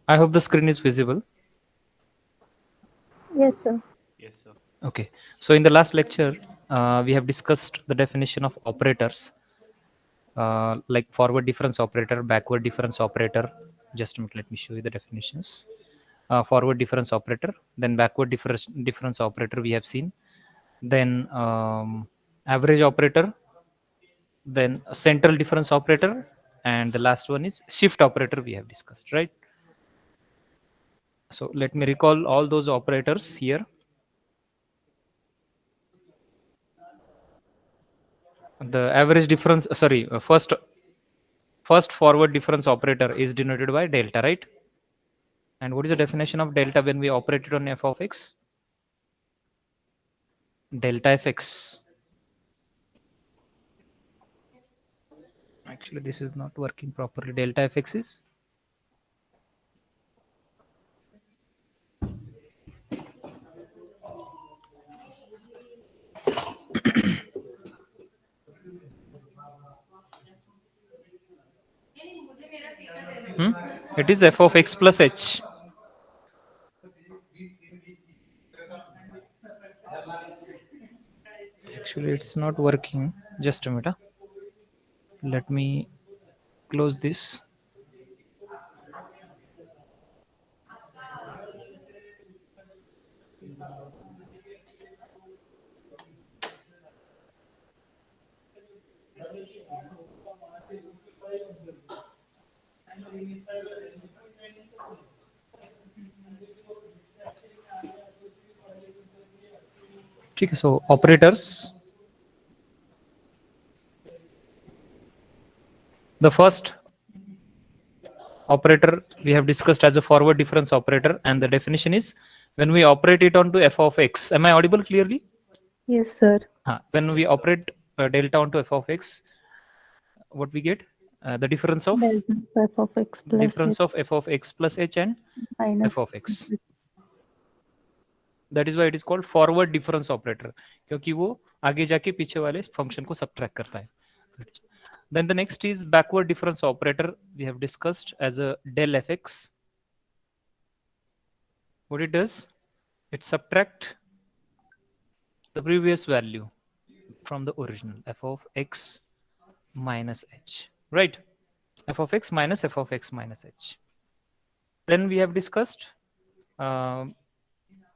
I hope the screen is visible. Yes, sir. Yes, sir. Okay. So in the last lecture, we have discussed the definition of operators, like forward difference operator, backward difference operator. Just a minute, let me show you the definitions. Forward difference operator, then backward difference operator we have seen, then average operator, then a central difference operator, and the last one is shift operator we have discussed, right? So let me recall all those operators here. The average difference, sorry, first forward difference operator is denoted by delta, right? And what is the definition of delta when we operate it on f of x? Delta fx. Actually, this is not working properly. Delta fx is hmm? It is f of x plus h. Actually, it's not working. Just a minute. Let me close this. Okay, so operators. The first operator we have discussed as a forward difference operator, and the definition is when we operate it onto f of x. Am I audible clearly? Yes, sir. When we operate delta onto f of x, what we get? The Delta f of x plus difference of h f of x plus h and f minus of x. x. That is why it is called forward difference operator, क्योंकि वो आगे जाके पीछे वाले function को subtract करता है. Then the next is backward difference operator. We have discussed as a del fx. What it does? It subtract the previous value from the original f of x minus h, right? F of x minus f of x minus h. Then we have discussed um,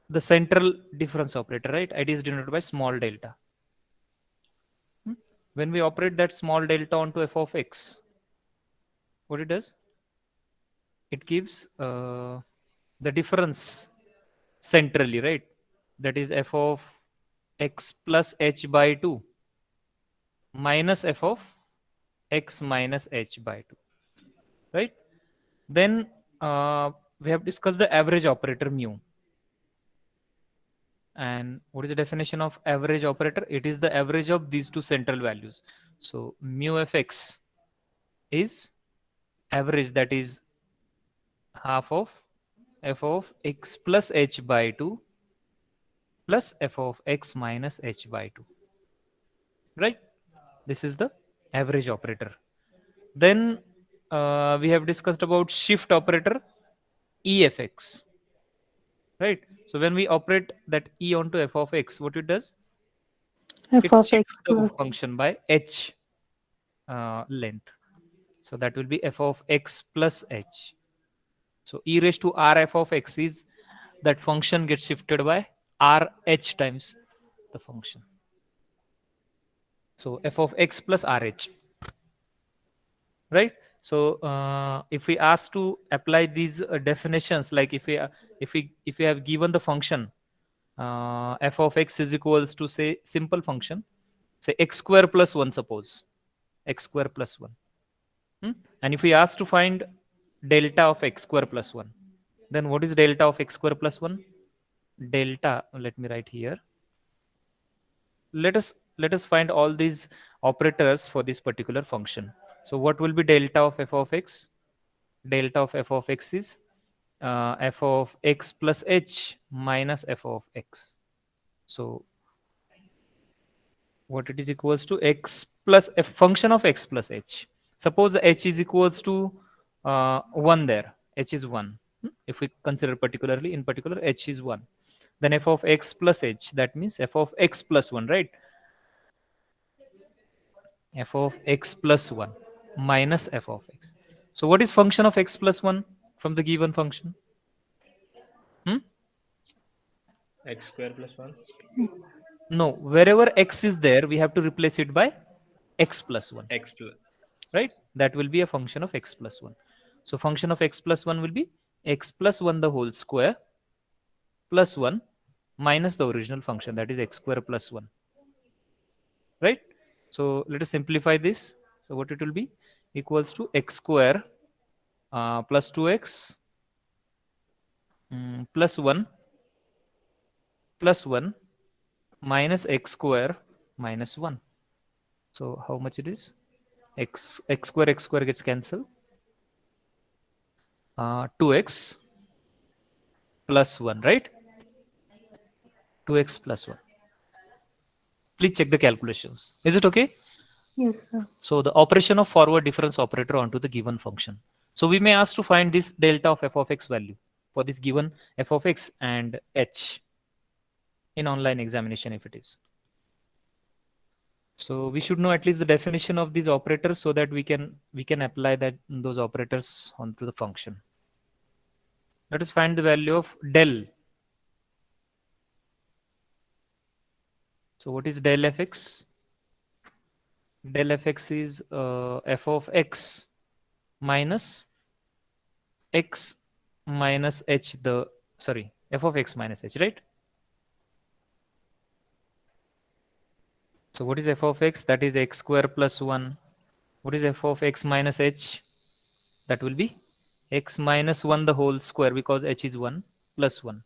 the central difference operator, right? It is denoted by small delta. When we operate that small delta onto f of x, what it does? It gives the difference centrally, right? That is f of x plus h by 2 minus f of x minus h by 2, right? Then we have discussed the average operator mu. And what is the definition of average operator? It is the average of these two central values. So mu fx is average, that is half of f of x plus h by 2 plus f of x minus h by 2, right? This is the average operator. Then we have discussed about shift operator, efx, right? So when we operate that e onto f of x, what it does? F It of shifts x the plus function by h length. So that will be f of x plus h. So e raised to r f of x is that function gets shifted by r h times the function. So f of x plus rh, right? So if we ask to apply these definitions, like if we have given the function f of x is equals to, say, simple function, say x square plus 1, suppose x square plus 1. And if we ask to find delta of x square plus 1, then what is delta of x square plus 1? Delta, let me write here. Let us find all these operators for this particular function. So what will be delta of f of x? Delta of f of x is f of x plus h minus f of x. So what it is equals to x plus f function of x plus h. Suppose h is equals to 1 there. H is 1. If we consider particularly, in particular, h is 1. Then f of x plus h, that means f of x plus 1, right? F of x plus 1 minus f of x. So what is function of x plus 1 from the given function? Hmm? X square plus 1. No, wherever x is there, we have to replace it by x plus 1, X plus. right? That will be a function of x plus 1. So function of x plus 1 will be x plus 1 the whole square plus 1 minus the original function, that is x square plus 1, right? So let us simplify this. So what it will be, equals to x square plus 2x plus 1 plus 1 minus x square minus 1. So how much it is? X square gets cancelled. 2x plus 1, right? 2x plus 1. Please check the calculations. Is it okay? Yes, sir. So the operation of forward difference operator onto the given function. So we may ask to find this delta of f of x value for this given f of x and h in online examination if it is. So we should know at least the definition of these operators so that we can apply that those operators onto the function. Let us find the value of del. So what is del fx? Del fx is f of x minus x minus h, the sorry, f of x minus h, right? So what is f of x? That is x square plus 1. What is f of x minus h? That will be x minus 1 the whole square, because h is 1, plus 1.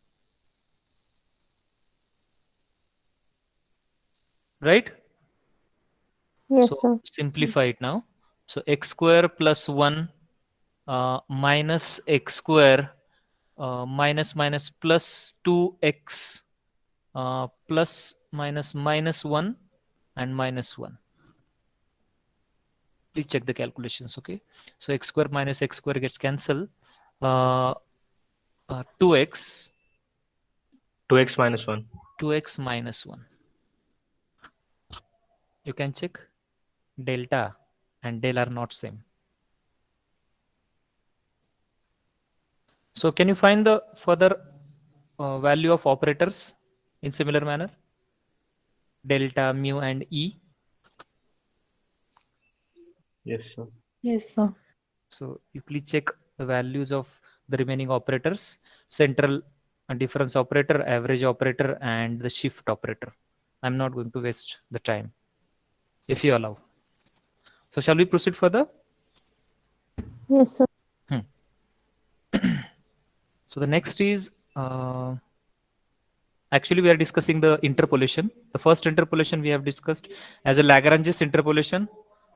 Right? Yes, So sir. simplify it now. So x square plus 1 minus x square minus minus plus 2x plus minus minus 1 and minus 1. Please check the calculations, okay? So x square minus x square gets cancelled. 2x 2x minus 1. 2x minus 1. You can check delta and del are not same. So can you find the further value of operators in similar manner? Delta, mu and e. Yes, sir. Yes, sir. So you please check the values of the remaining operators: central and difference operator, average operator, and the shift operator. I'm not going to waste the time, if you allow. So shall we proceed further? Yes, sir. So the next is actually we are discussing the interpolation. The first interpolation we have discussed as a Lagrange's interpolation.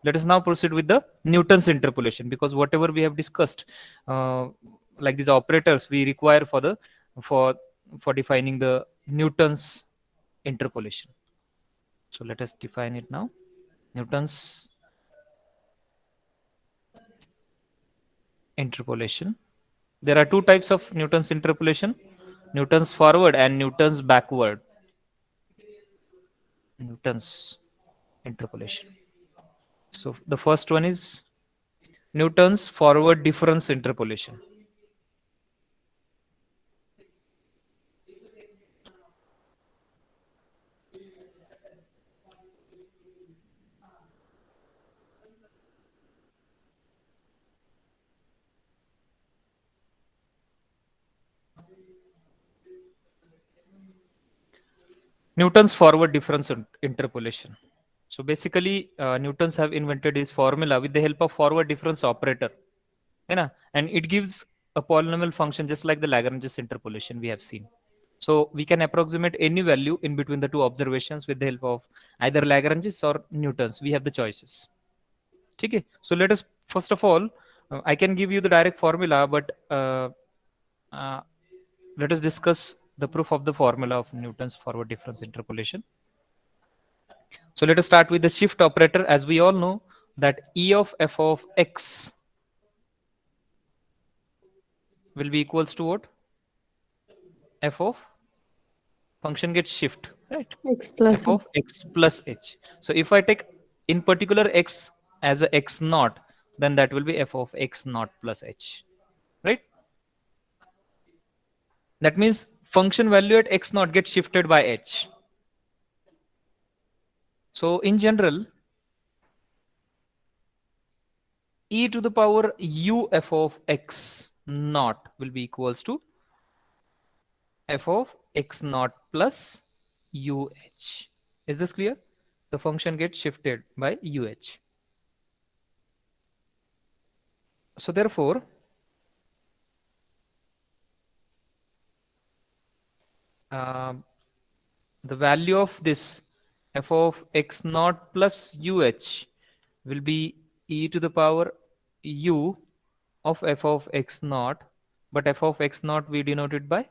Let us now proceed with the Newton's interpolation, because whatever we have discussed, like these operators, we require for the for for defining the Newton's interpolation. So let us define it now. Newton's interpolation. There are two types of Newton's interpolation: Newton's forward and Newton's backward. Newton's interpolation. So the first one is Newton's forward difference interpolation. Newton's forward difference interpolation. So basically, Newtons have invented his formula with the help of forward difference operator, है ना? And it gives a polynomial function just like the Lagrange's interpolation we have seen. So we can approximate any value in between the two observations with the help of either Lagrange's or Newton's. We have the choices. Okay. So let us first of all, I can give you the direct formula, but uh, let us discuss the proof of the formula of Newton's forward difference interpolation. So let us start with the shift operator. As we all know that E of f of x will be equals to what? F of function gets shift, right? X plus F of H. x plus h. So if I take in particular x as a x naught, then that will be f of x naught plus h, right? That means function value at x naught gets shifted by h. So in general, e to the power u f of x naught will be equals to f of x naught plus uh. Is this clear? The function gets shifted by uh. So therefore, um, the value of this f of x naught plus uh will be e to the power u of f of x naught, but f of x naught we denote it by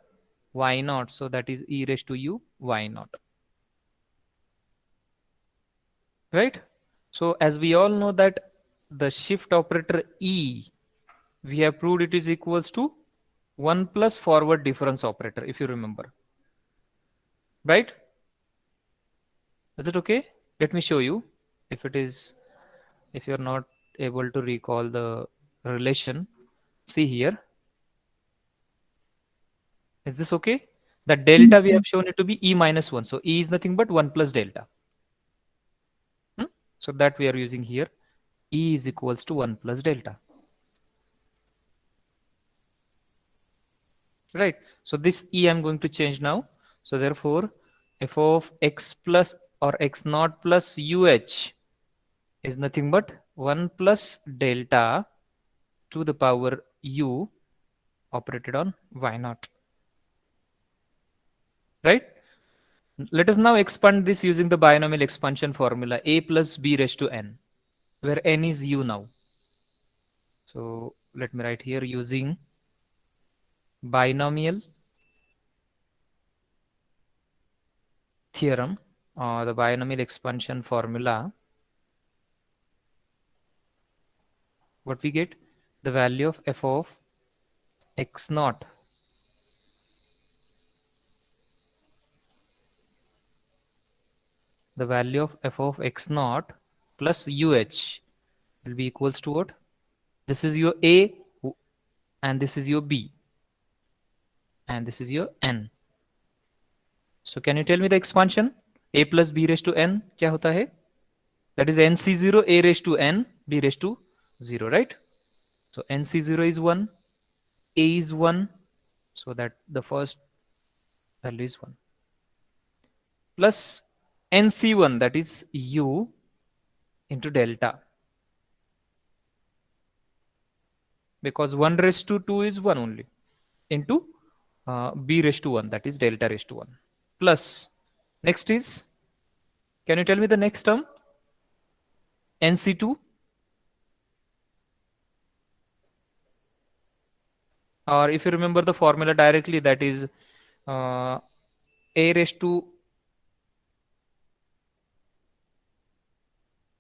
y naught, so that is e raised to u y naught, right? So as we all know that the shift operator e, we have proved it is equals to 1 plus forward difference operator, if you remember, right? Is it okay? Let me show you. If it is, if you're not able to recall the relation, see here. Is this okay? The delta Yes, we sir. have shown it to be e minus 1. So e is nothing but 1 plus delta. So that we are using here. E is equals to 1 plus delta. Right. So this e I'm going to change now. So therefore, f of x plus or x naught plus uh is nothing but 1 plus delta to the power u operated on y naught. Right? Let us now expand this using the binomial expansion formula a plus b raised to n, where n is u now. So let me write here using binomial theorem or the binomial expansion formula. What we get? The value of f of x naught the value of f of x naught plus uh will be equals to what? This is your a and this is your b and this is your n. So can you tell me the expansion? A plus b raised to n क्या होता है? That is nc0 a raised to n b raised to 0, right? So nc0 is 1, a is 1, so that the first value is 1, plus nc1, that is u into delta, because 1 raised to 2 is 1 only, into b raised to 1, that is delta raised to 1, plus next is, can you tell me the next term? nc2, or if you remember the formula directly, that is a raised to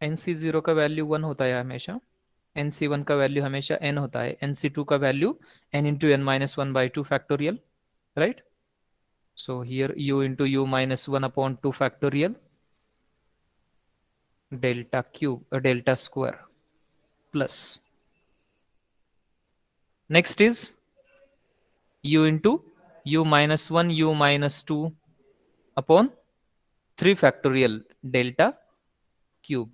nc0 का value 1 होता है हमेशा, nc1 का value हमेशा n होता है, nc2 का value n into n minus 1 by 2 factorial, right? So here u into u minus 1 upon 2 factorial delta cube delta square, plus next is u into u minus 1 u minus 2 upon 3 factorial delta cube,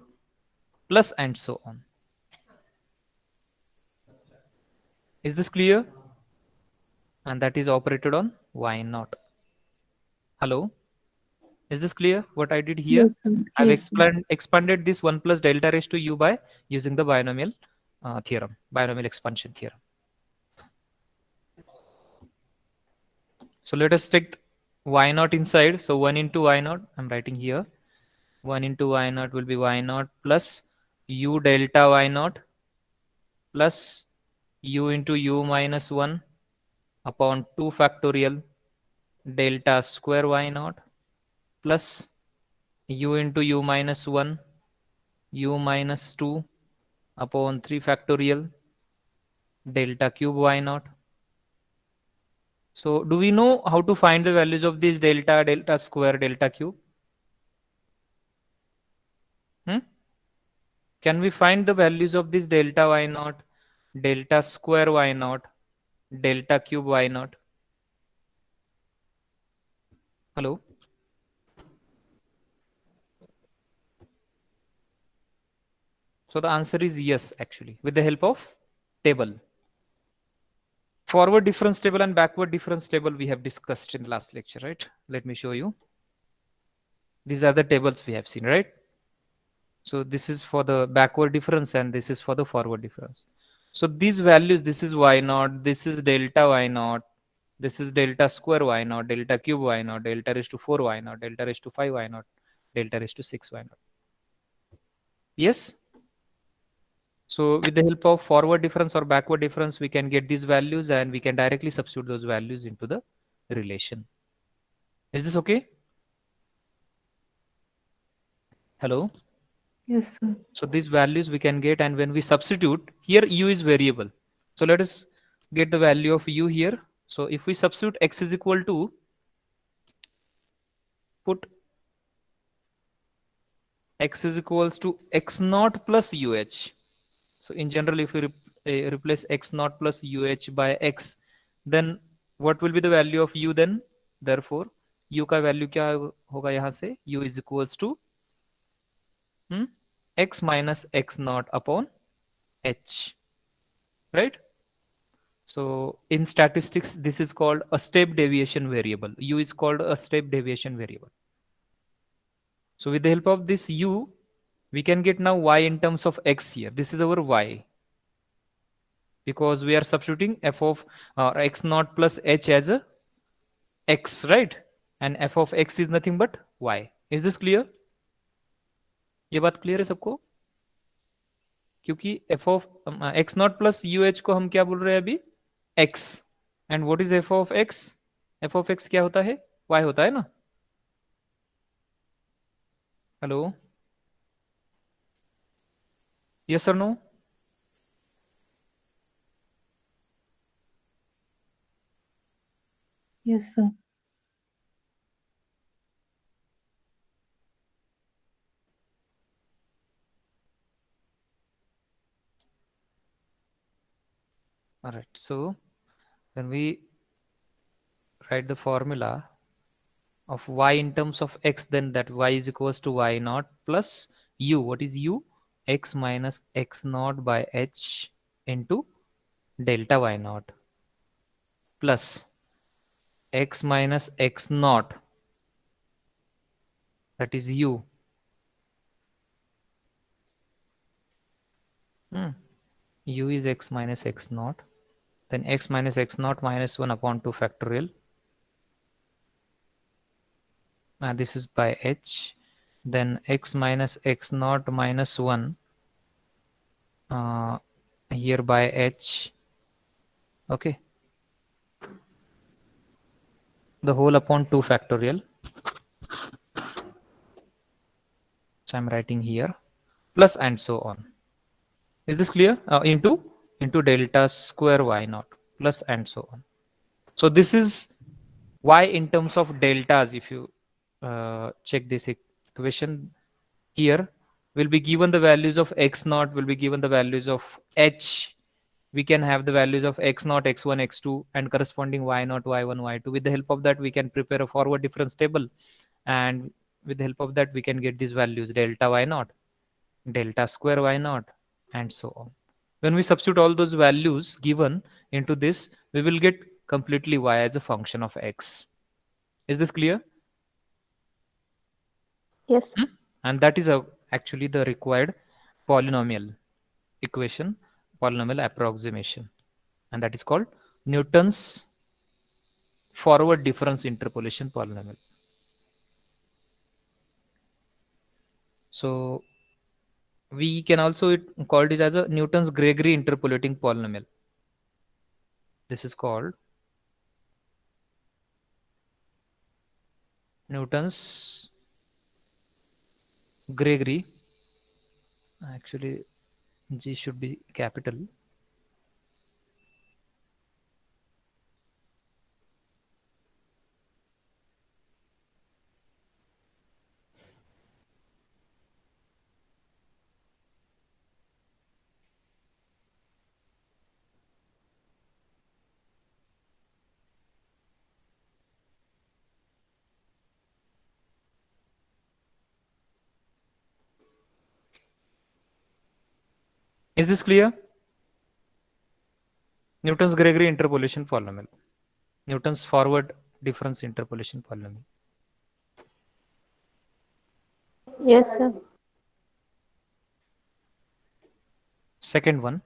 plus and so on. Is this clear? And that is operated on y naught. Hello, is this clear what I did here? Yes, sir. I've Yes, sir. expanded this 1 plus delta raised to u by using the binomial theorem, binomial expansion theorem. So let us take y naught inside. So 1 into y naught, I'm writing here. 1 into y naught will be y naught plus u delta y naught plus u into u minus 1 upon 2 factorial delta square y naught plus u into u minus 1 u minus 2 upon 3 factorial delta cube y naught So do we know how to find the values of these delta, delta square, delta cube? Hmm? Can we find the values of this delta y naught, delta square y naught, delta cube y naught? Hello? So the answer is yes, actually, with the help of table. Forward difference table and backward difference table we have discussed in the last lecture, right? Let me show you. These are the tables we have seen, right? So this is for the backward difference and this is for the forward difference. So these values, this is y naught, this is delta y naught, this is delta square y naught, delta cube y naught, delta raised to 4 y naught, delta raised to 5 y naught, delta raised to 6 y naught. Yes? So with the help of forward difference or backward difference, we can get these values and we can directly substitute those values into the relation. Is this okay? Hello? Yes, sir. So these values we can get, and when we substitute, here u is variable. So let us get the value of u here. So if we substitute x is equal to, put x is equals to x naught plus uh. So in general, if we replace x naught plus uh by x, then what will be the value of u then? Therefore, u का value क्या होगा यहाँ से? U is equals to x minus x naught upon h, right? So in statistics, this is called a step deviation variable. U is called a step deviation variable. So with the help of this u, we can get now y in terms of x here. This is our y, because we are substituting f of x naught plus h as a x, right? And f of x is nothing but y. Is this clear? ये बात clear है सबको? क्योंकि f of x naught plus uh को हम क्या बोल रहे हैं अभी? x. And what is f of x? f of x क्या होता है? y होता है ना? Hello? Yes or no? Yes, sir. All right. So when we write the formula of y in terms of x, then that y is equals to y naught plus u. What is u? X minus x naught by h into delta y naught plus x minus x naught, that is u. U is x minus x naught, then x minus x naught minus 1 upon 2 factorial. This is by h. Then x minus x naught minus 1 here by h. Okay. The whole upon 2 factorial. So I'm writing here plus and so on. Is this clear? Into delta square y naught plus and so on. So this is y in terms of deltas. If you check this equation here, will be given the values of x naught, will be given the values of h. We can have the values of x naught, x1, x2, and corresponding y naught, y1, y2. With the help of that, we can prepare a forward difference table, and with the help of that, we can get these values: delta y naught, delta square y naught, and so on. When we substitute all those values given into this, we will get completely y as a function of x. Is this clear? Yes. And that is actually the required polynomial equation, polynomial approximation, and that is called Newton's forward difference interpolation polynomial. So we can also call it as a Newton's Gregory interpolating polynomial. This is called Newton's Gregory. Actually, G should be capital. Is this clear? Newton's Gregory interpolation polynomial. Newton's forward difference interpolation polynomial. Yes, sir. Second one,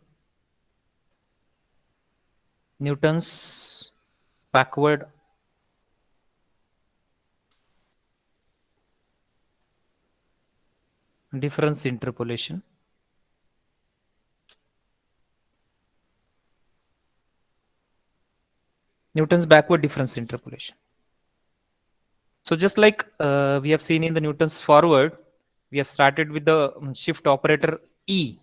Newton's backward difference interpolation. Newton's backward difference interpolation. So just like we have seen in the Newton's forward, we have started with the shift operator E.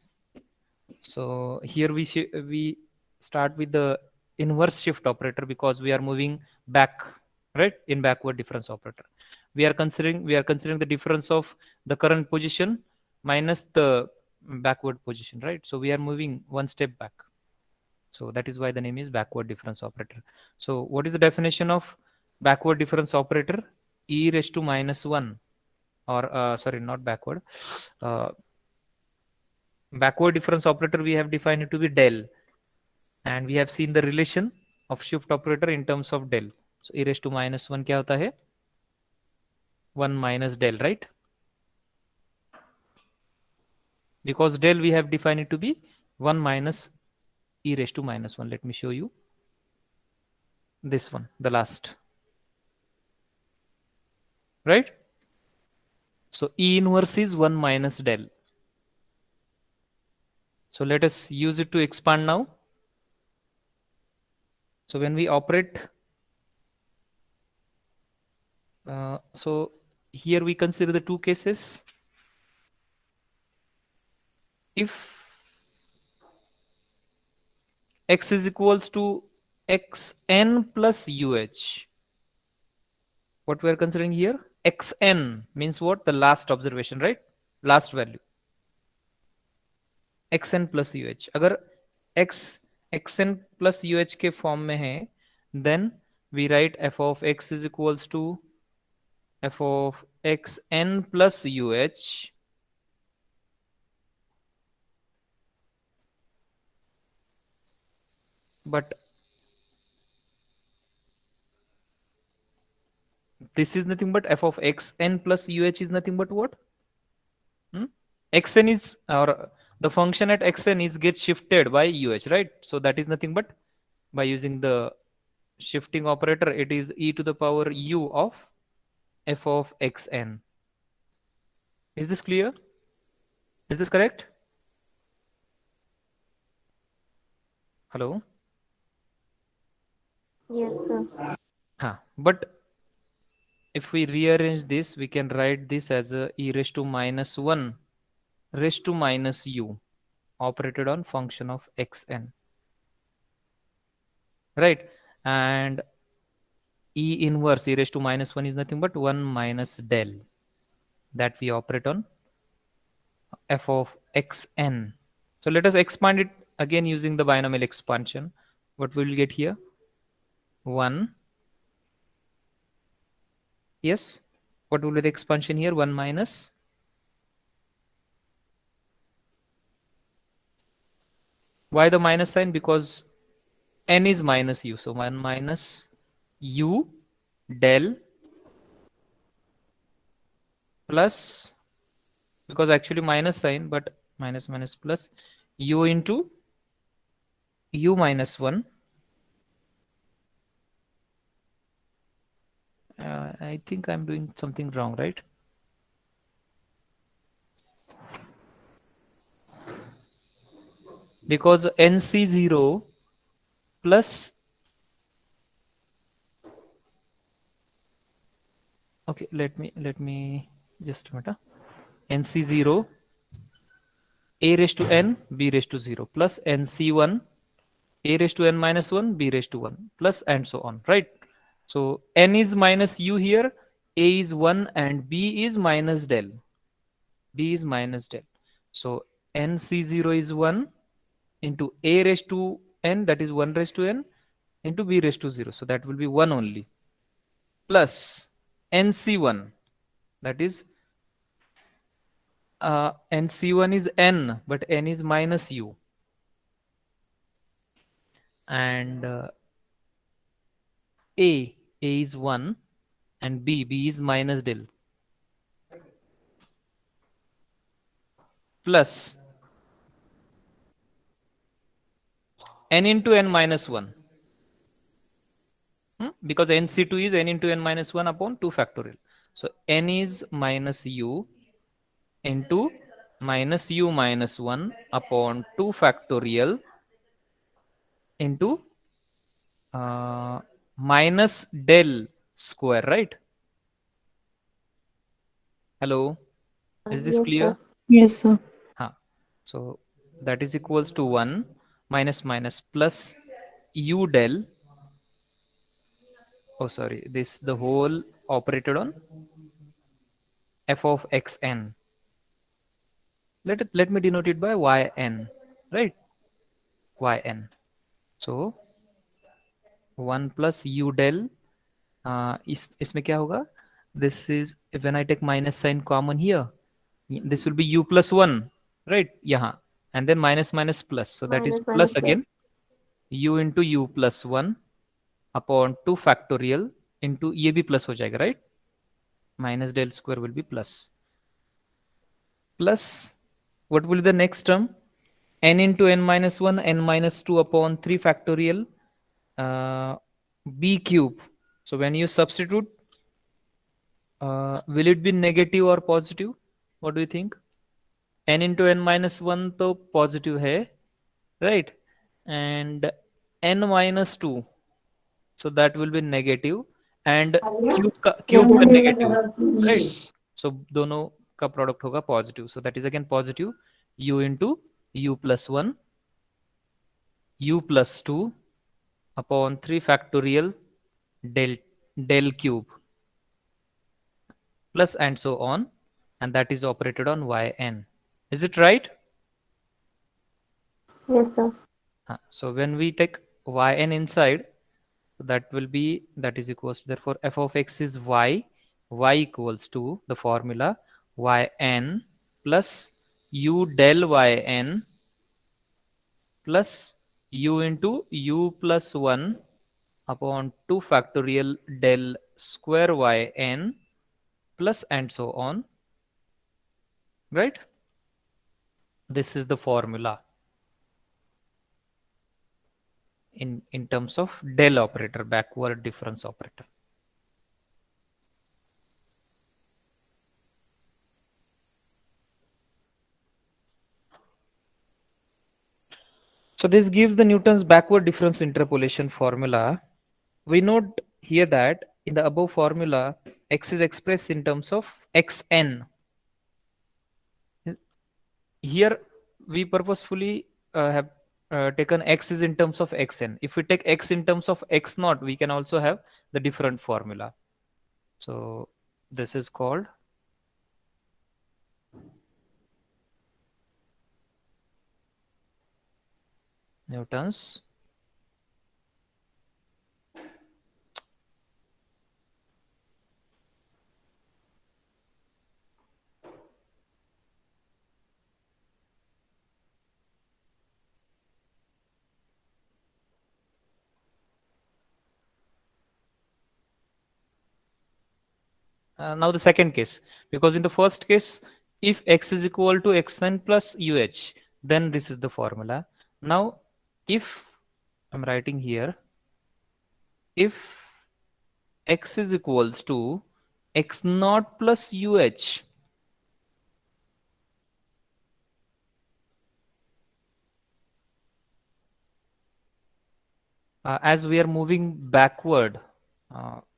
So here we start with the inverse shift operator because we are moving back, right? In backward difference operator. We are considering the difference of the current position minus the backward position, right? So we are moving one step back. So that is why the name is backward difference operator. So what is the definition of backward difference operator? E raised to minus 1, or sorry, not backward. Backward difference operator we have defined it to be del, and we have seen the relation of shift operator in terms of del. So e raised to minus 1 क्या होता है? 1 minus del, right? Because del we have defined it to be 1 minus e raised to minus 1. Let me show you this one, the last, right? So E inverse is 1 minus del. So let us use it to expand now. So when we operate, so here we consider the two cases. If x is equals to xn plus uh, what we are considering here, xn means what? The last observation, right? Last value. xn plus अगर x xn plus के form में है, then we write f of x is equals to f of xn plus but this is nothing but f of xn plus is nothing but what? Xn is, or the function at xn is get shifted by right? So that is nothing but by using the shifting operator, it is e to the power u of f of xn. Is this clear? Is this correct? Hello? Yes, sir. But if we rearrange this, we can write this as a e raised to minus 1 raised to minus u operated on function of xn, right? And e inverse e raised to minus 1 is nothing but 1 minus del that we operate on f of xn. So let us expand it again using the binomial expansion. What we will get here? 1. Yes. What will be the expansion here? 1 minus. Why the minus sign? Because n is minus u. So 1 minus u del plus, because actually minus sign, but minus minus plus u into u minus 1. I think I'm doing something wrong, right? Because nc0 plus, okay, let me just a minute. nc0 a raised to n b raised to 0 plus nc1 a raised to n minus 1 b raised to 1 plus and so on, right? So n is minus u here, a is 1 and b is minus del. B is minus del. So nc0 is 1 into a raised to n, that is 1 raised to n, into b raised to 0. So that will be 1 only, plus nc1, that is NC1 is n, but n is minus u, and A is 1, and B is minus del, plus n into n minus 1. Because NC2 is n into n minus 1 upon 2 factorial. So n is minus u into minus u minus 1 upon 2 factorial into minus del square, right? Hello, is this Yes, clear? sir. Yes, sir. So that is equals to 1 minus minus plus u del. Oh, sorry, this the whole operated on f of xn. Let me denote it by yn, right? Yn. So 1 plus u del, इसमें क्या होगा? This is when I take minus sign common here. This will be u plus 1, right? यहाँ, and then minus minus plus. So that is Minus minus plus plus. again u into u plus 1 upon 2 factorial into ये भी plus हो जाएगा, right? Minus del square will be plus. Plus, what will be the next term? N into n minus 1, n minus 2 upon 3 factorial b cube. So when you substitute, will it be negative or positive? What do you think? N into n minus 1 तो positive है, right? And n minus 2, so that will be negative, and cube का negative, right? So दोनों का product होगा positive, so that is again positive. U into u plus 1 u plus 2 upon 3 factorial del cube, plus and so on, and that is operated on yn. Is it right? Yes, sir. So when we take yn inside, that will be, that is equals to, therefore f of x is y equals to the formula yn plus u del yn plus u into u plus 1 upon 2 factorial del square yn plus and so on, right? This is the formula in terms of del operator, backward difference operator. So this gives the Newton's backward difference interpolation formula. We note here that in the above formula, x is expressed in terms of xn. Here we purposefully have taken x is in terms of xn. If we take x in terms of x naught, we can also have the different formula. So this is called Newton's now the second case, because in the first case, if x is equal to xn plus uh, then this is the formula. Now if I'm writing here, if x is equals to x naught plus as we are moving backward,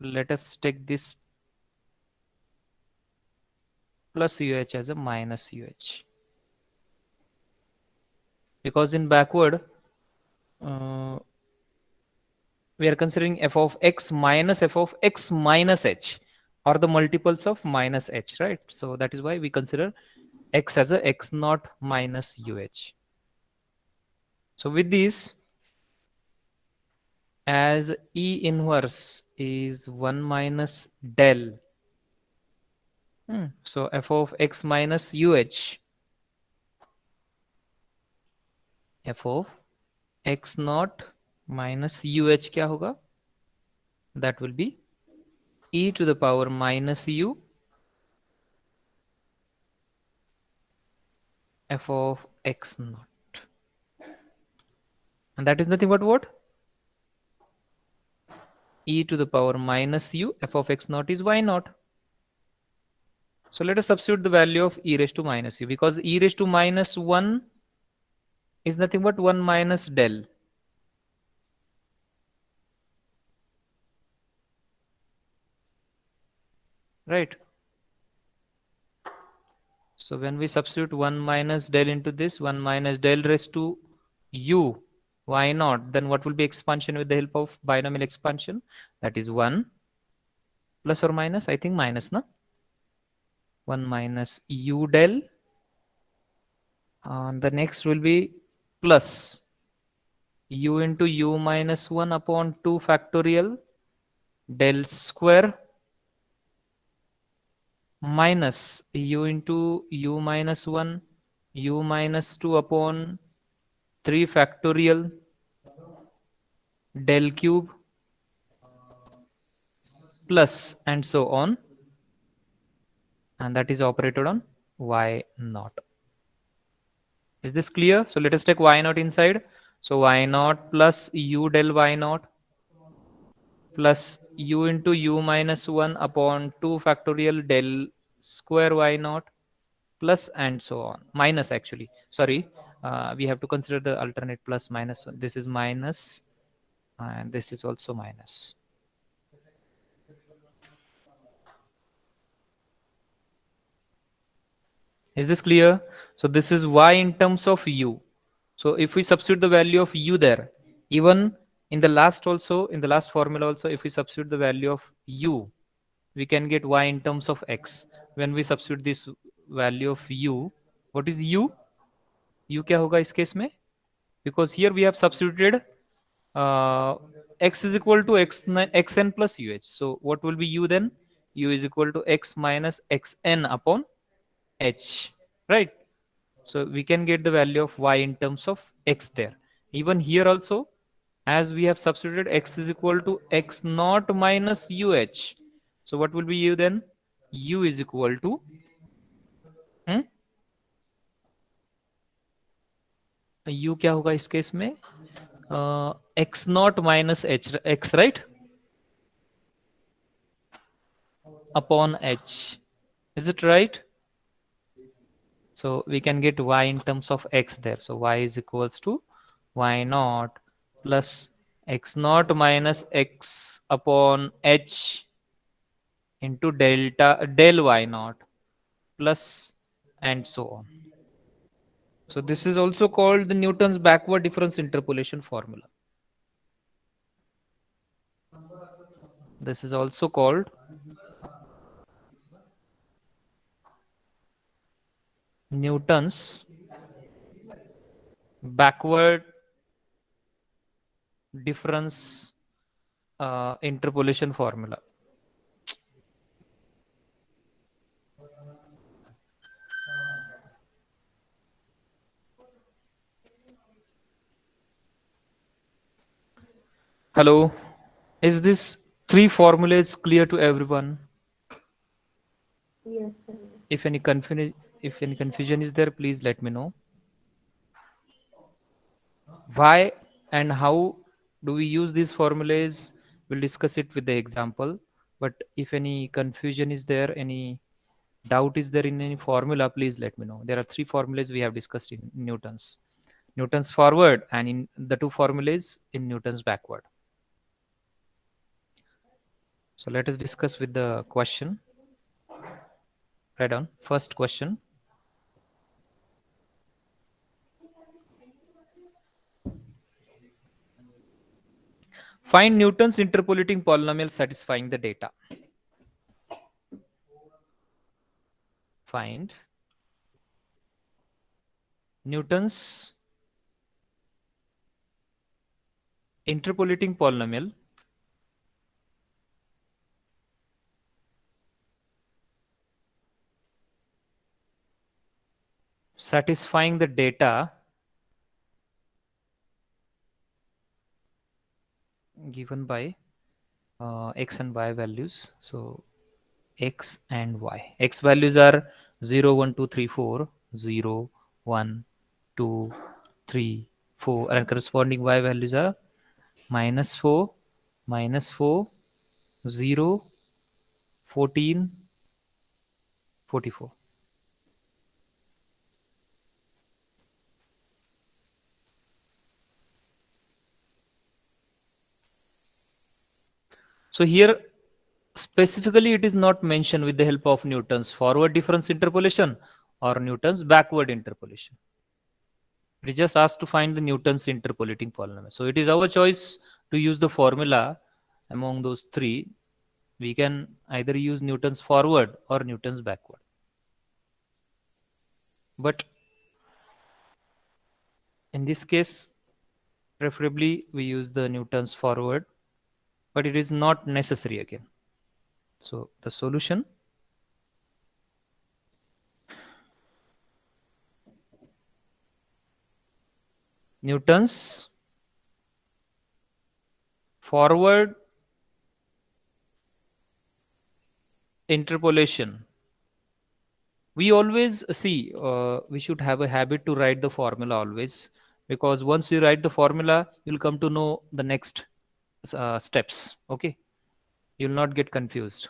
let us take this plus as a minus because in backward we are considering f of x minus f of x minus h, or the multiples of minus h, right? So that is why we consider x as a x naught minus So with this, as E inverse is 1 minus del So f of x minus UH, f of x naught minus UH क्या होगा? That will be e to the power minus u f of x naught, and that is nothing but what? E to the power minus u f of x naught is y naught. So let us substitute the value of e raised to minus u, because e raised to minus 1 is nothing but 1 minus del. Right? So when we substitute 1 minus del into this, 1 minus del raised to u y naught, then what will be expansion with the help of binomial expansion? That is 1 plus or minus, I think minus, na? 1 minus u del, and the next will be plus u into u minus 1 upon 2 factorial del square minus u into u minus 1 u minus 2 upon 3 factorial del cube plus and so on, and that is operated on y naught. Is this clear? So let us take y naught inside. So y naught plus u del y naught plus u into u minus 1 upon 2 factorial del square y naught plus and so on, minus actually, sorry, we have to consider the alternate plus minus. This is minus and this is also minus. Is this clear? So this is y in terms of u. So if we substitute the value of u there, even in the last also, in the last formula also, if we substitute the value of u, we can get y in terms of x. When we substitute this value of u, what is u? u क्या होगा इस case में? Because here we have substituted x is equal to xn plus uh. So what will be u then? U is equal to x minus xn upon h, right? So we can get the value of y in terms of x there. Even here also, as we have substituted x is equal to x naught minus uh. So what will be u then? U is equal to u क्या होगा इस case में? X naught minus h, x, right, upon h. Is it right? So we can get y in terms of x there. So y is equals to y naught plus x naught minus x upon h into delta del y naught plus and so on. So this is also called the Newton's backward difference interpolation formula. This is also called Newton's backward difference interpolation formula. Hello, is this three formulas clear to everyone? Yes, sir. If any confusion is there, please let me know. Why and how do we use these formulas? We'll discuss it with the example. But if any confusion is there, any doubt is there in any formula, please let me know. There are three formulas we have discussed in Newton's forward and in the two formulas in Newton's backward. So let us discuss with the question. Write down first question. Find Newton's interpolating polynomial satisfying the data. Find Newton's interpolating polynomial satisfying the data given by x and y values. So x and y. X values are 0, 1, 2, 3, 4, 0, 1, 2, 3, 4, and corresponding y values are -4, -4, 0, 14, 44. So here specifically it is not mentioned with the help of Newton's forward difference interpolation or Newton's backward interpolation. It is just asked to find the Newton's interpolating polynomial. So it is our choice to use the formula among those three. We can either use Newton's forward or Newton's backward. But in this case, preferably we use the Newton's forward, but it is not necessary again. So the solution, Newton's forward interpolation. We always see, we should have a habit to write the formula always, because once you write the formula, you'll come to know the next steps. Okay, you'll not get confused.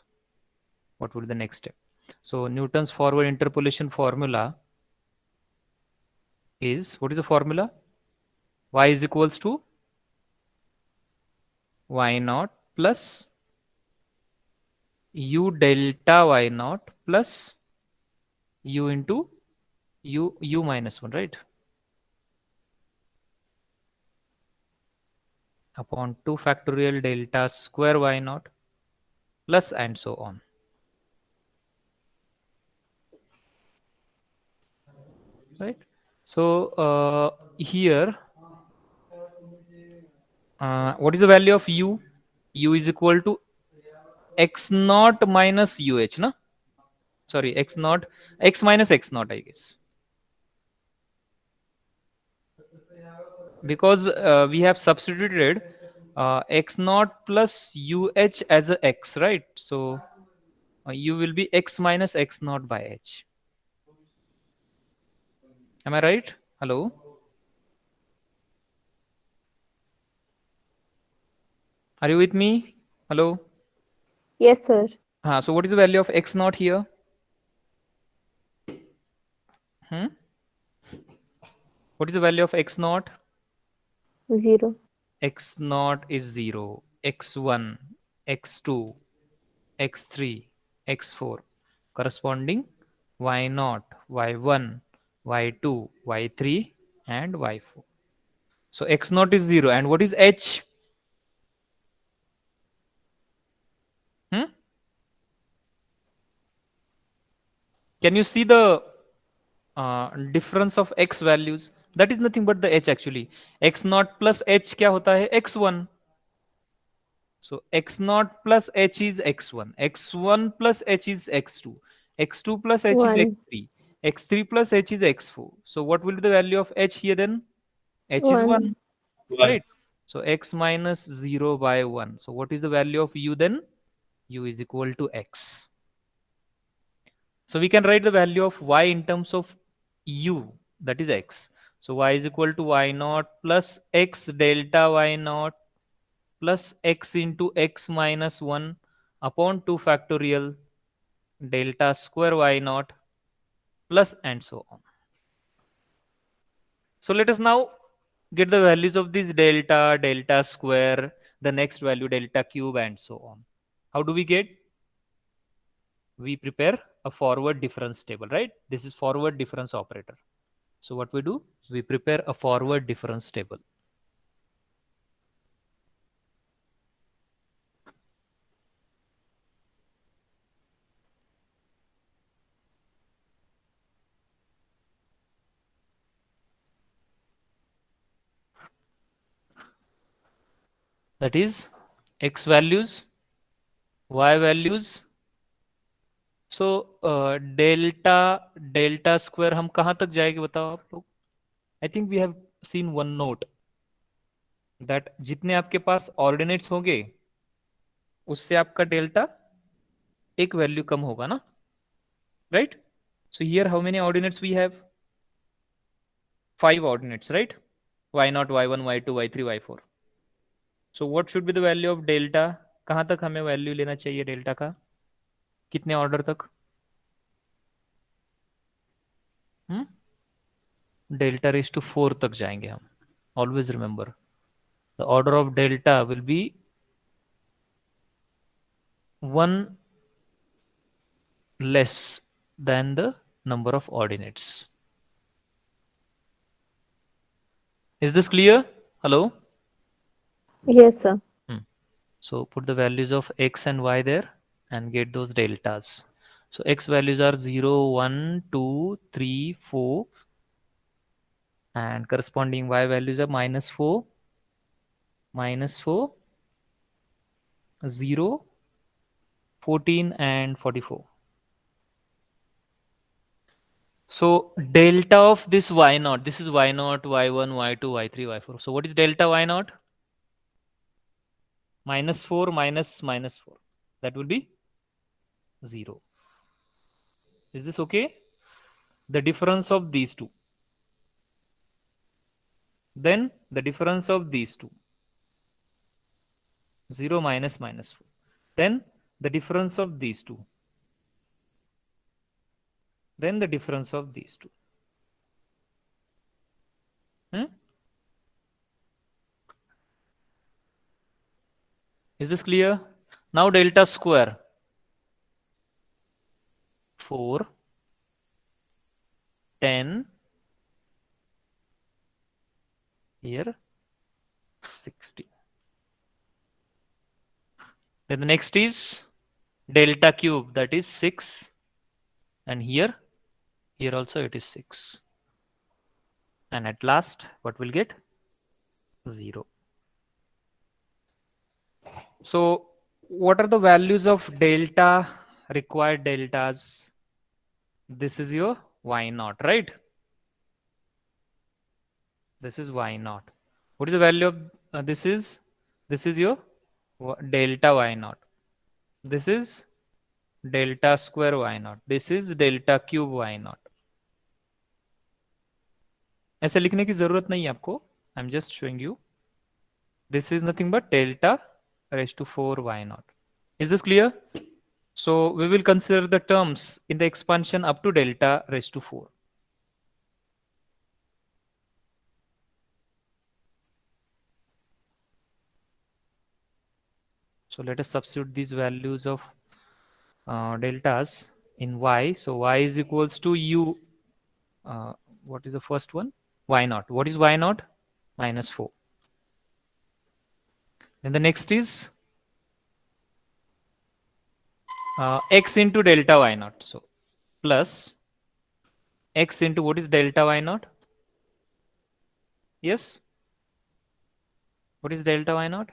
What would be the next step? So Newton's forward interpolation formula is, what is the formula? Y is equals to y naught plus u delta y naught plus u into u minus 1, right? Upon 2 factorial delta square y naught plus and so on. Right? So here, what is the value of u? U is equal to x naught minus uh, na? Sorry, x naught, x minus x naught, I guess. Because we have substituted x naught plus uh as a x, right? So u will be x minus x naught by h. Am I right? Hello? Are you with me? Hello? Yes, sir. So what is the value of x naught here? What is the value of x naught? 0. X naught is 0, x1, x2, x3, x4. Corresponding y naught, y1, y2, y3, and y4. So x naught is 0. And what is h? Can you see the difference of x values? That is nothing but the h actually. X naught plus h क्या होता है? x1. So x naught plus h is x1. x1 plus h is x2. x2 plus h is 1. x3. x3 plus h is x4. So what will be the value of h here then? H is 1, 1. right? So x minus 0 by 1. So what is the value of u then? U is equal to x. So we can write the value of y in terms of u, that is x. So y is equal to y naught plus x delta y naught plus x into x minus 1 upon 2 factorial delta square y naught plus and so on. So let us now get the values of this delta, delta square, the next value delta cube and so on. How do we get? We prepare a forward difference table, right? This is forward difference operator. So what we do? We prepare a forward difference table. That is x values, y values, so delta square हम कहाँ तक जाएंगे बताओ आप लोग. I think we have seen one note that जितने आपके पास ordinates होंगे उससे आपका डेल्टा एक वैल्यू कम होगा ना, right. So here how many ordinates we have? 5 ordinates, right? y0, y1, y2, y3, y4. So what should be the value of delta? कहाँ तक हमें वैल्यू लेना चाहिए डेल्टा का? कितने ऑर्डर तक? डेल्टा रेज टू 4 तक जाएंगे हम. Always remember the order of delta will be 1 less than the number of ordinates. Is this clear? Hello? Yes, sir. So put the values of x and y there and get those deltas. So x values are 0, 1, 2, 3, 4 and corresponding y values are -4, -4, 0, 14 and 44. So delta of this y0, this is y0, y1, y2, y3, y4. So what is delta y0? -4 minus -4. That will be 0. Is this okay? The difference of these two. Then the difference of these two. 0 minus -4. Then the difference of these two. Then the difference of these two. Is this clear? Now delta square. 4, 10, here 60. Then the next is delta cube, that is 6, and here also it is 6. And at last, what will get? 0. So what are the values of delta, required deltas? This is your y0, right? This is y0. What is the value of this is your delta y0. This is delta square y0. This is delta cube y0. ऐसे लिखने की जरूरत नहीं है आपको. I am just showing you. This is nothing but delta raised to 4 y0. Is this clear? So we will consider the terms in the expansion up to delta raised to 4. So let us substitute these values of deltas in y. So y is equals to u. What is the first one? y0. What is y0? -4. Then the next is x into delta y0. So plus x into what is delta y0? Yes. What is delta y0?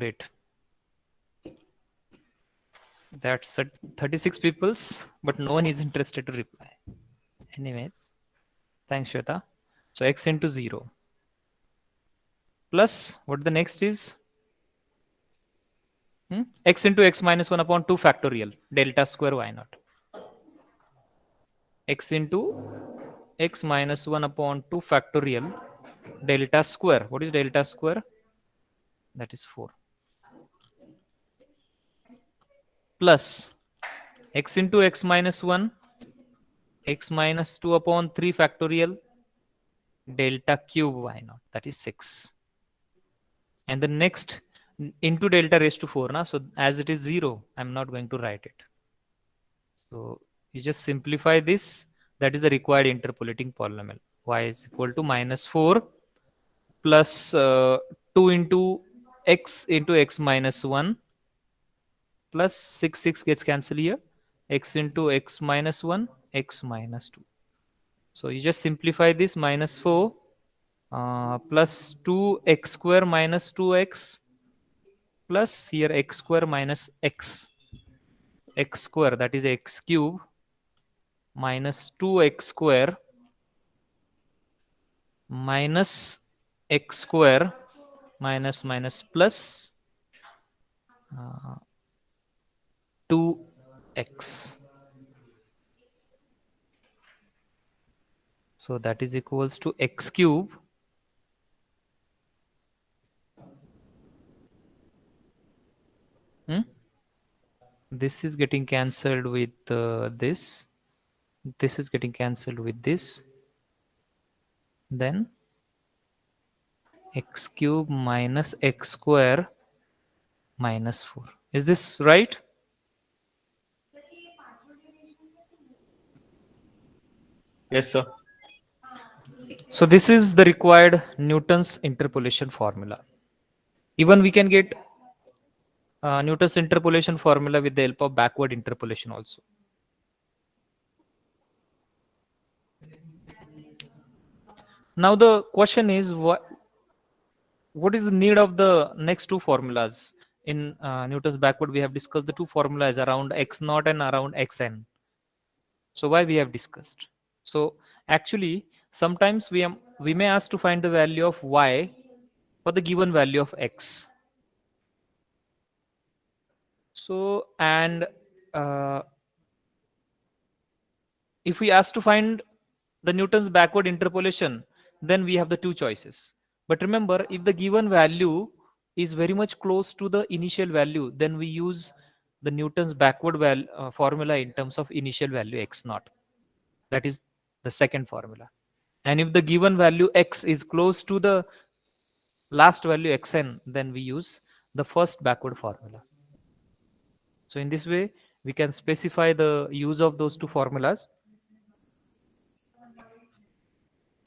Great. That's 36 peoples, but no one is interested to reply. Anyways, thanks, Shweta. So x into 0 plus what the next is? X into x minus 1 upon 2 factorial delta square y0. X into x minus 1 upon 2 factorial delta square. What is delta square? That is 4. Plus x into x minus 1, x minus 2 upon 3 factorial delta cube y0. That is 6. And the next into delta raised to 4. Na? So as it is 0, I'm not going to write it. So you just simplify this. That is the required interpolating polynomial. Y is equal to -4 plus 2 into x minus 1 plus 6 gets cancelled here. X into x minus 1, x minus 2. So you just simplify this -4 plus 2x square minus 2x plus here x square minus x square, that is x cube minus 2x square minus x square minus minus plus 2x. So that is equals to x cube this is getting cancelled with this. This is getting cancelled with this. Then x cube minus x square minus 4. Is this right? Yes, sir. So this is the required Newton's interpolation formula. Even we can get Newton's interpolation formula with the help of backward interpolation also. Now the question is what is the need of the next two formulas? In Newton's backward, we have discussed the two formulas around x naught and around xn. So why we have discussed? So actually, sometimes we may ask to find the value of y for the given value of x. So and uh, if we ask to find the Newton's backward interpolation, then we have the two choices. But remember, if the given value is very much close to the initial value, then we use the Newton's backward formula in terms of initial value x naught. That is the second formula. And if the given value x is close to the last value xn, then we use the first backward formula. So in this way, we can specify the use of those two formulas.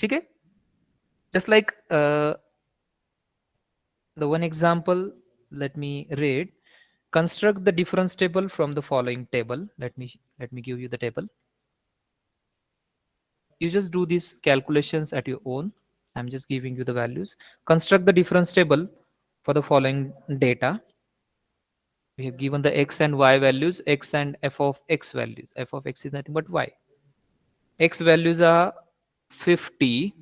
Okay? Just like the one example, let me read. Construct the difference table from the following table. Let me give you the table. You just do these calculations at your own. I'm just giving you the values. Construct the difference table for the following data. We have given the x and y values, x and f of x values. F of x is nothing but y. X values are 50,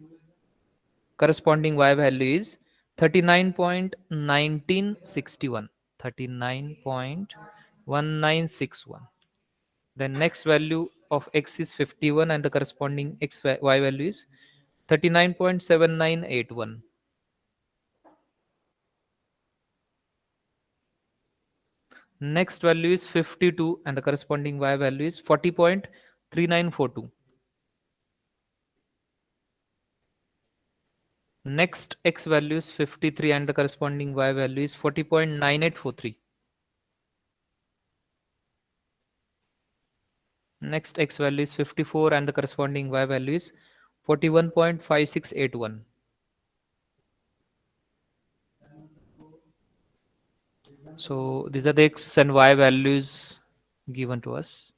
corresponding y value is 39.1961. 39.1961. Then next value of x is 51 and the corresponding y value is 39.7981. Next value is 52 and the corresponding y value is 40.3942. Next x value is 53 and the corresponding y value is 40.9843. Next x value is 54 and the corresponding y value is 41.5681. So these are the x and y values given to us.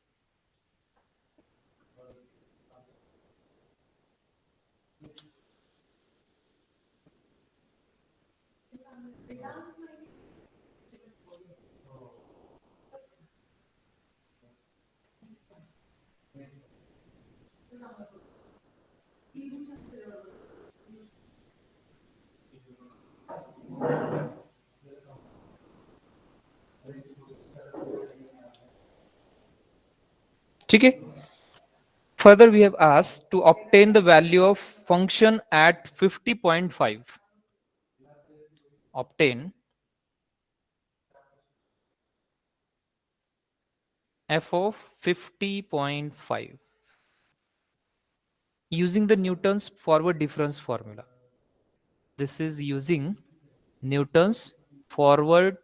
Okay. Further, we have asked to obtain the value of function at 50.5. Obtain f of 50.5 using the Newton's forward difference formula. This is using Newton's forward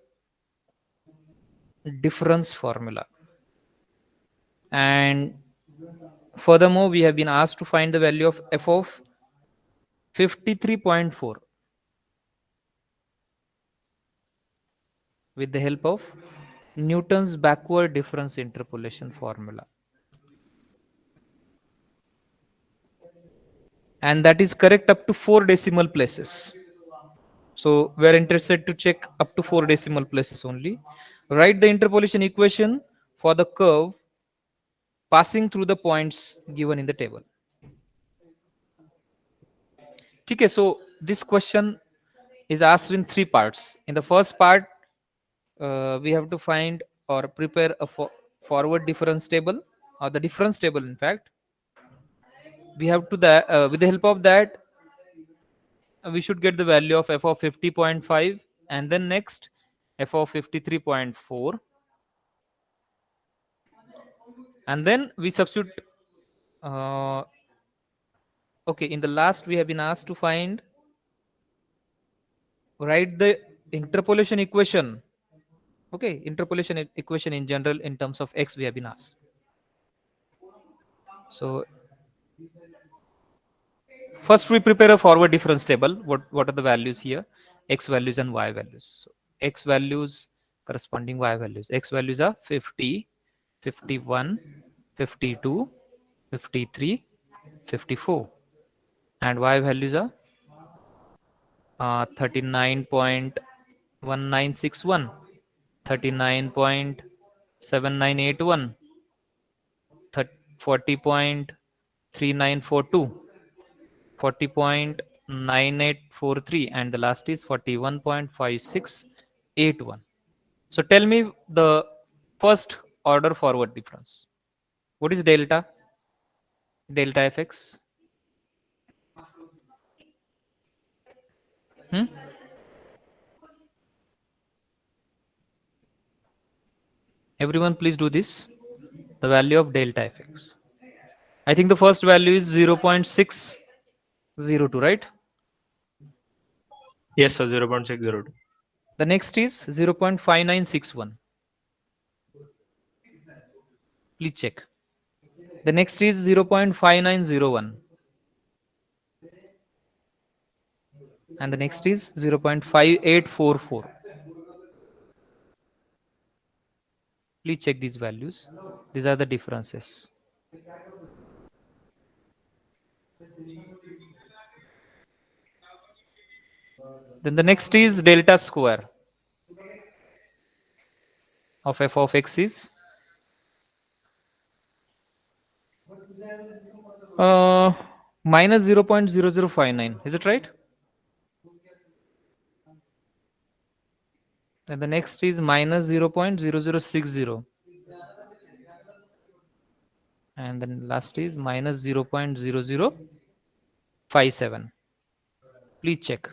difference formula. And furthermore, we have been asked to find the value of f of 53.4 with the help of Newton's backward difference interpolation formula. and that is correct up to 4 decimal places. So we are interested to check up to 4 decimal places only. Write the interpolation equation for the curve passing through the points given in the table. Okay, so this question is asked in 3 parts. In the first part, we have to find or prepare a forward difference table, or the difference table. In fact, we have to that with the help of that we should get the value of f of 50.5, and then next f of 53.4, and then we substitute. Uh, okay, in the last we have been asked to find, write the interpolation equation. Okay, interpolation equation in general in terms of x we have been asked. So first we prepare a forward difference table. What are the values here? X values and y values. So x values corresponding y values. X values are 50, 51, 52, 53, 54, and y values are 39.1961, 39.7981, 40.3942, 40.9843, and the last is 41.5681. So tell me the first order forward difference. What is delta? Delta fx? Hmm? Everyone please do this. The value of delta fx. I think the first value is 0.602, right? Yes, sir. 0.602. The next is 0.5961. Please check. The next is 0.5901. And the next is 0.5844. Please check these values. These are the differences. Then the next is delta square of f of x is minus 0.0059. Is it right? Then the next is minus 0.0060. And then last is minus 0.0057. Please check.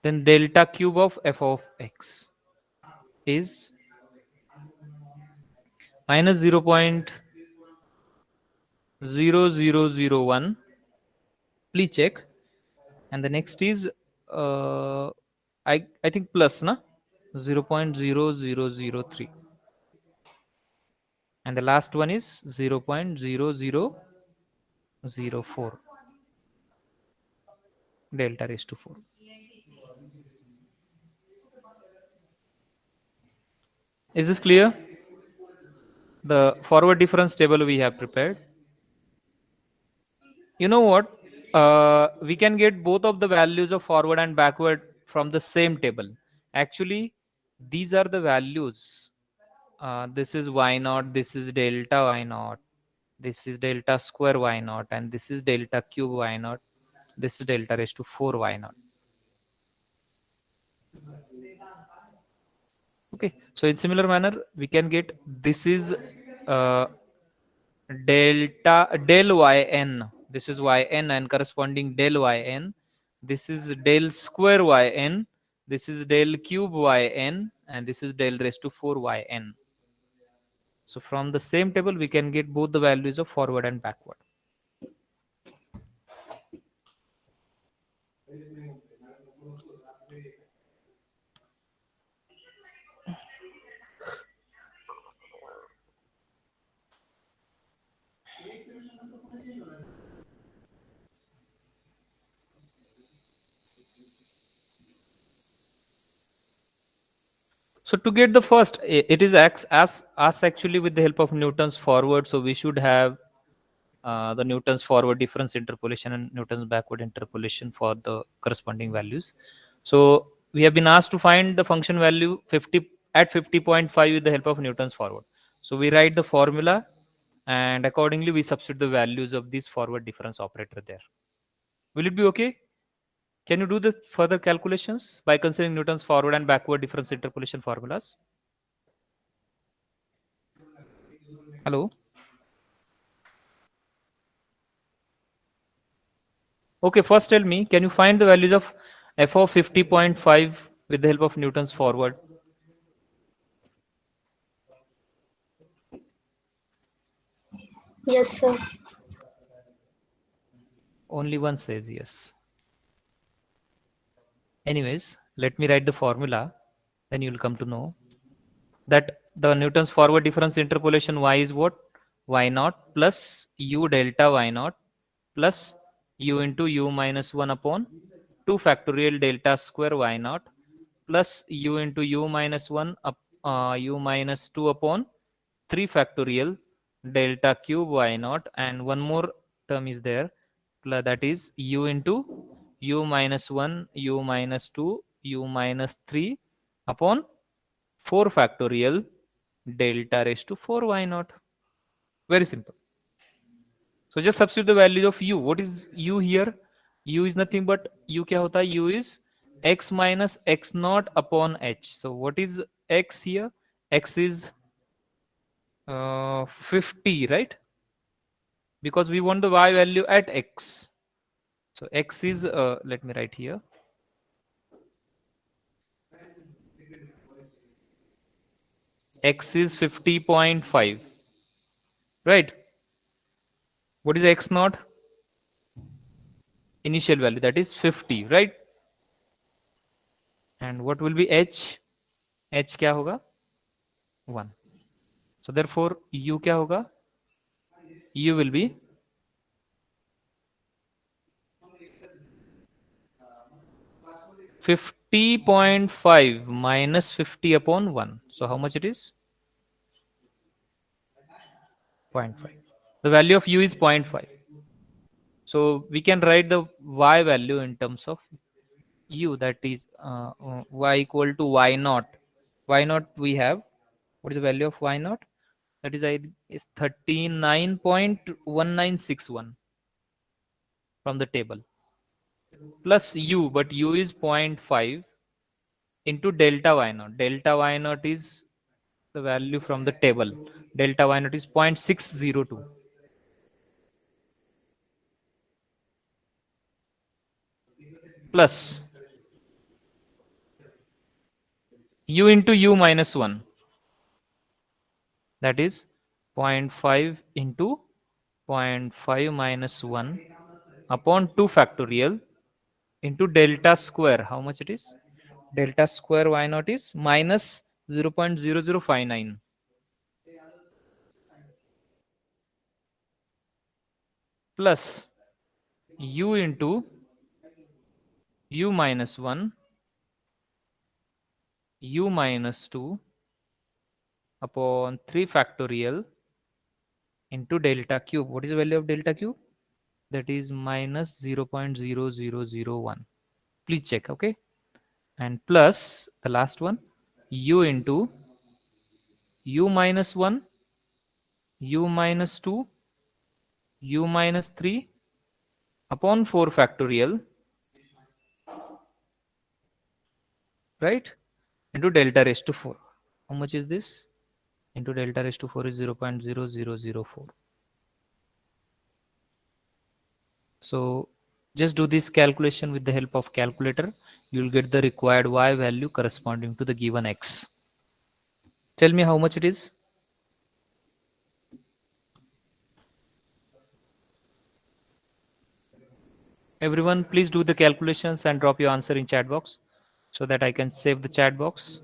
Then delta cube of f of x is minus 0.0001. Please check. And the next is I think plus na 0.0003. And the last one is 0.0004. Delta raised to 4. Is this clear? The forward difference table we have prepared. You know what? We can get both of the values of forward and backward from the same table. Actually, these are the values. This is y naught, this is delta y naught, this is delta square y naught, and this is delta cube y naught, this is delta raised to 4 y naught. Okay, so in similar manner we can get, this is uh, delta del yn, this is yn and corresponding del yn, this is del square yn, this is del cube yn, and this is del raised to 4 yn. So from the same table we can get both the values of forward and backward. So to get the first, it is as actually with the help of Newton's forward. So we should have the Newton's forward difference interpolation and Newton's backward interpolation for the corresponding values. So we have been asked to find the function value 50 at 50.5 with the help of Newton's forward. So we write the formula and accordingly we substitute the values of this forward difference operator there. Will it be okay? Can you do the further calculations by considering Newton's forward and backward difference interpolation formulas? Hello? Okay, first tell me, can you find the values of f of 50.5 with the help of Newton's forward? Yes, sir. Only one says yes. Anyways, let me write the formula, then you'll come to know that the Newton's forward difference interpolation y is what? Y naught plus u delta y naught plus u into u minus 1 upon 2 factorial delta square y naught plus u into u minus 1 up u minus 2 upon 3 factorial delta cube y naught, and one more term is there, that is u into u minus 1 u minus 2 u minus 3 upon 4 factorial delta raised to 4 y naught. Very simple. So just substitute the value of u. What is u here? U is nothing but u kya hota hai? U is x minus x naught upon h. So what is x here? X is 50, right? Because we want the y value at x. So x is, let me write here. X is 50.5, right? What is x naught? Initial value, that is 50, right? And what will be h? H kya hoga? 1. So therefore u kya hoga? U will be 50.5 minus 50 upon 1. So how much it is? 0.5. The value of u is 0.5. So we can write the y value in terms of u, that is y equal to y naught. Y naught we have. What is the value of y naught? That is 39.1961 from the table. Plus u, but u is 0.5 into delta y naught. Delta y naught is the value from the table. Delta y naught is 0.602. Plus u into u minus 1. That is 0.5 into 0.5 minus 1 upon 2 factorial into delta square. How much it is? Delta square y naught is minus 0.0059 plus u into u minus 1 u minus 2 upon 3 factorial into delta cube. What is the value of delta cube? That is minus 0.0001. Please check, okay? And plus the last one, u into u minus 1 u minus 2 u minus 3 upon 4 factorial, right, into delta raised to 4. How much is this? Into delta raised to 4 is 0.0004. So just do this calculation with the help of calculator. You will get the required y value corresponding to the given x. Tell me how much it is. Everyone, please do the calculations and drop your answer in chat box so that I can save the chat box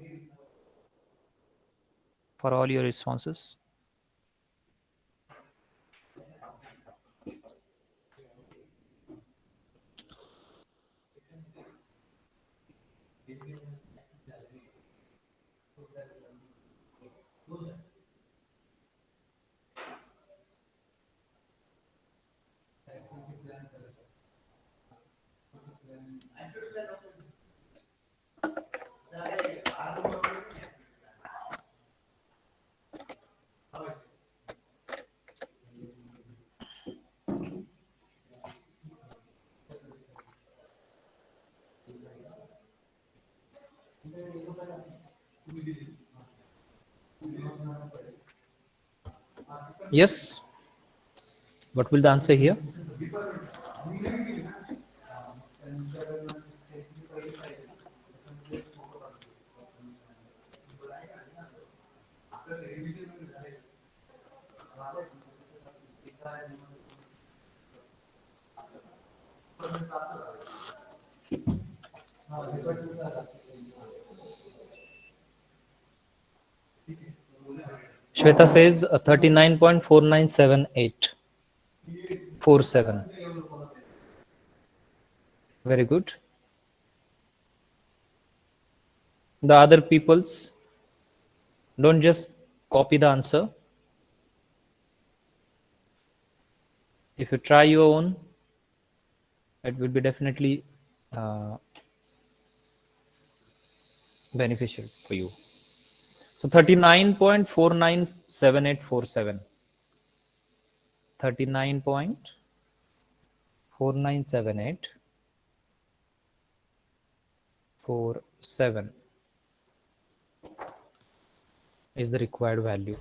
for all your responses. Yes. What will the answer here? Shweta says 39.497847. Very good. The other people's, don't just copy the answer. If you try your own, it will be definitely beneficial for you. So 39.497847. 39.497847 is the required value.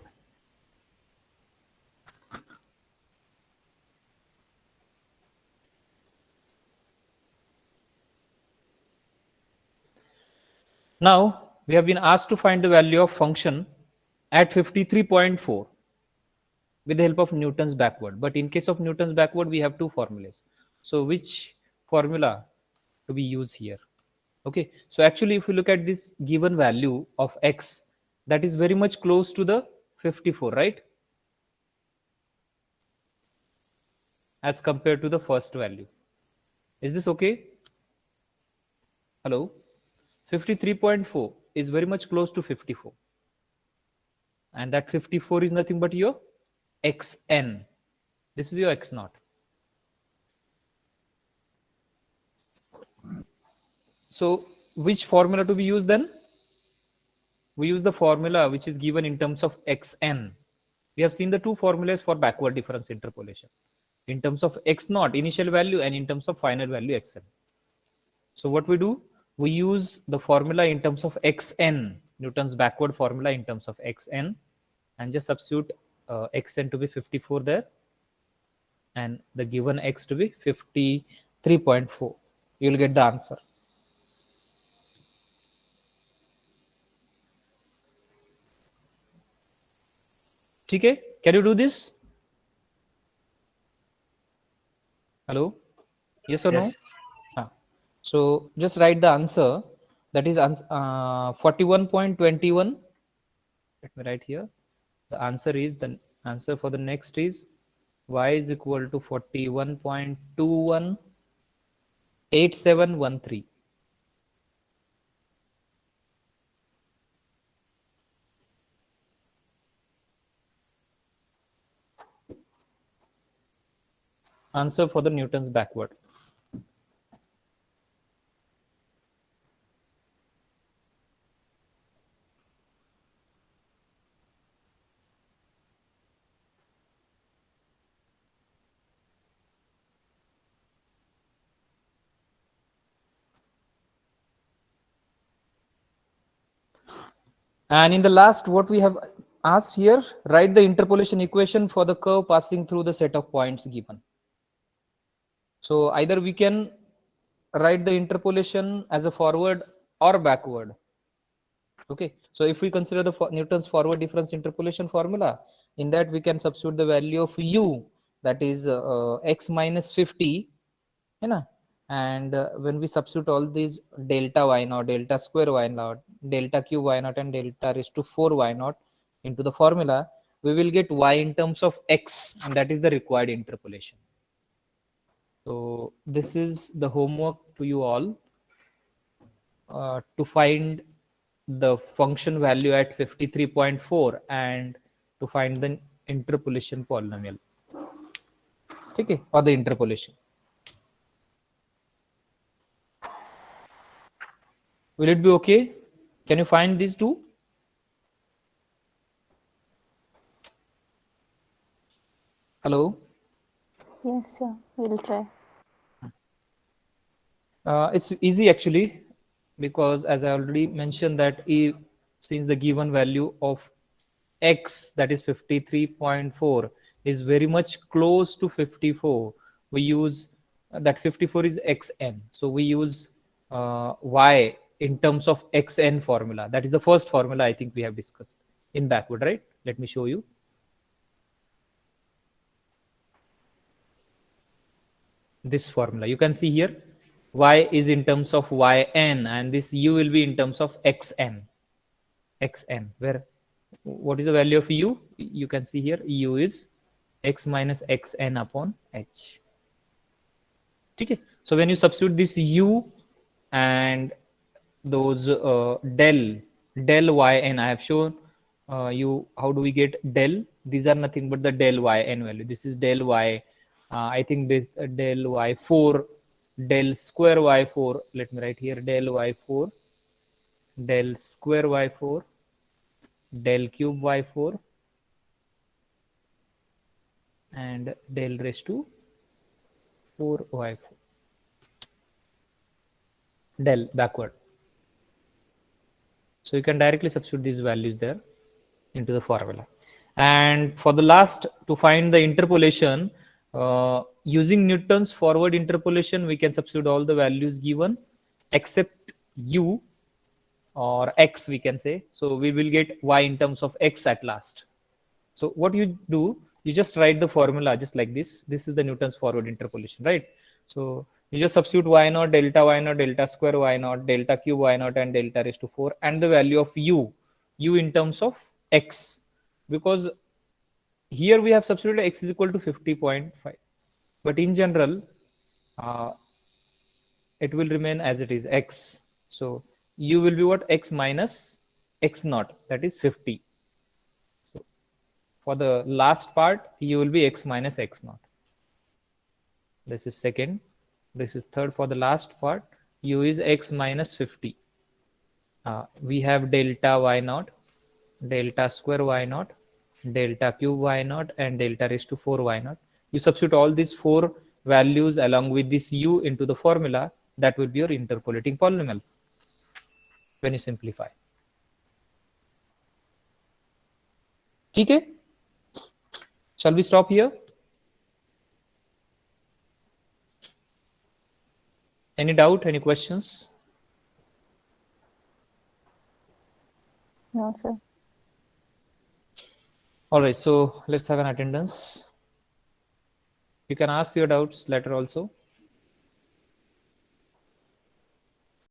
Now we have been asked to find the value of function at 53.4 with the help of Newton's backward. But in case of Newton's backward, we have two formulas. So which formula to be used here? Okay, so actually if you look at this given value of x, that is very much close to the 54, right? As compared to the first value. Is this okay? Hello? 53.4 is very much close to 54. And that 54 is nothing but your xn. This is your x naught. So which formula to be used then? We use the formula which is given in terms of xn. We have seen the two formulas for backward difference interpolation. In terms of x naught initial value and in terms of final value xn. So what we do? We use the formula in terms of xn, Newton's backward formula in terms of xn, and just substitute xn to be 54 there, and the given x to be 53.4. You will get the answer. Okay, can you do this? Hello? Yes or no? So just write the answer. That is 41.21. Let me write here. The answer is, the answer for the next is y is equal to 41.218713. Answer for the Newton's backward. And in the last, what we have asked here, write the interpolation equation for the curve passing through the set of points given. So either we can write the interpolation as a forward or backward. Okay, so if we consider the Newton's forward difference interpolation formula, in that we can substitute the value of u, that is x minus 50, you know, and when we substitute all these delta y naught, delta square y naught, delta cube y naught, and delta raised to 4 y naught into the formula, we will get y in terms of x, and that is the required interpolation. So this is the homework to you all, to find the function value at 53.4 and to find the interpolation polynomial. Okay, or the interpolation. Will it be okay? Can you find these two? Hello? Yes, sir. We'll try. It's easy actually, because as I already mentioned that since the given value of x, that is 53.4, is very much close to 54, we use that 54 is xn, so we use y in terms of xn formula. That is the first formula I think we have discussed in backward, right? Let me show you. This formula you can see here, y is in terms of yn, and this u will be in terms of xn. Where what is the value of u? You can see here, u is x minus xn upon h. Okay, so when you substitute this u and those del yn, I have shown you how do we get del. These are nothing but the del yn value. This is del y, I think this del y4, del square y4. Let me write here del y4, del square y4, del cube y4, and del raised to 4y4, del backward. So you can directly substitute these values there into the formula. And for the last, to find the interpolation, using Newton's forward interpolation, we can substitute all the values given except u or x, we can say. So we will get y in terms of x at last. So what you do, you just write the formula just like this. This is the Newton's forward interpolation, right? So you just substitute y naught, delta square y naught, delta cube y naught, and delta raised to 4, and the value of u in terms of x, because here we have substituted x is equal to 50.5, but in general it will remain as it is, x. So u will be what? X minus x naught, that is 50. So for the last part, u will be x minus x naught. This is second. This is third. For the last part, u is x minus 50. We have delta y naught, delta square y naught, delta cube y naught, and delta raised to 4 y naught. You substitute all these four values along with this u into the formula. That will be your interpolating polynomial when you simplify. Okay? Shall we stop here? Any doubt, any questions? No, sir. All right, so let's have an attendance. You can ask your doubts later also.